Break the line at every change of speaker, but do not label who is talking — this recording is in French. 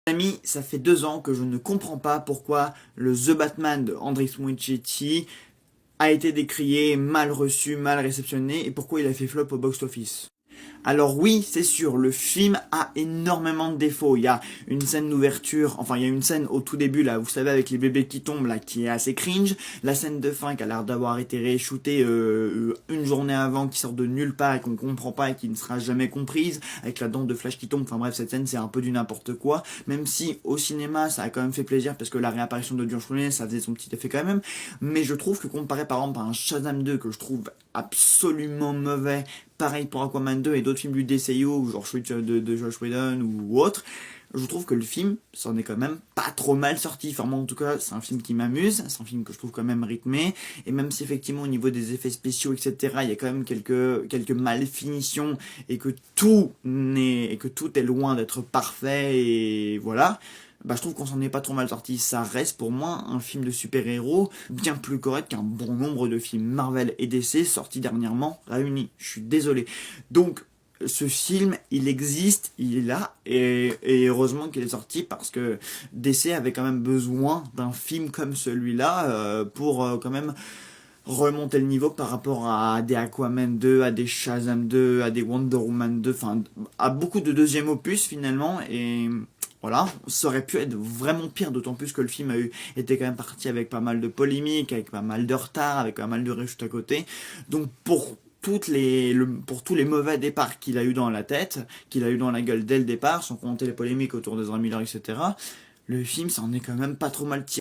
Amis, ça fait 2 ans que je ne comprends pas pourquoi le The Batman de Andrzej Muschietti a été décrié, mal reçu, mal réceptionné et pourquoi il a fait flop au box-office. Alors oui, c'est sûr, le film a énormément de défauts. Il y a une scène d'ouverture, enfin il y a une scène au tout début là, vous savez avec les bébés qui tombent là, qui est assez cringe. La scène de fin qui a l'air d'avoir été reshootée une journée avant, qui sort de nulle part et qu'on comprend pas et qui ne sera jamais comprise, avec la dent de Flash qui tombe. Enfin bref, cette scène c'est un peu du n'importe quoi. Même si au cinéma ça a quand même fait plaisir parce que la réapparition de George Clooney ça faisait son petit effet quand même. Mais je trouve que comparé par exemple à un Shazam 2 que je trouve absolument mauvais, pareil pour Aquaman 2 et d'autres films du DCU, genre de Josh Whedon ou autre, je trouve que le film s'en est quand même pas trop mal sorti. Enfin, moi, en tout cas, c'est un film qui m'amuse, c'est un film que je trouve quand même rythmé, et même si effectivement au niveau des effets spéciaux, etc., il y a quand même quelques malfinitions et que tout est loin d'être parfait, et voilà. Bah, je trouve qu'on s'en est pas trop mal sorti. Ça reste pour moi un film de super-héros bien plus correct qu'un bon nombre de films Marvel et DC sortis dernièrement réunis. Je suis désolé. Donc, ce film, il existe, il est là, et heureusement qu'il est sorti parce que DC avait quand même besoin d'un film comme celui-là pour quand même remonter le niveau par rapport à des Aquaman 2, à des Shazam 2, à des Wonder Woman 2, enfin à beaucoup de deuxième opus finalement, et voilà, ça aurait pu être vraiment pire, d'autant plus que le film était quand même parti avec pas mal de polémiques, avec pas mal de retard, avec pas mal de rechutes à côté. Donc pour tous les mauvais départs qu'il a eu dans la tête, qu'il a eu dans la gueule dès le départ, sans compter les polémiques autour de Ezra Miller, etc., le film s'en est quand même pas trop mal tiré.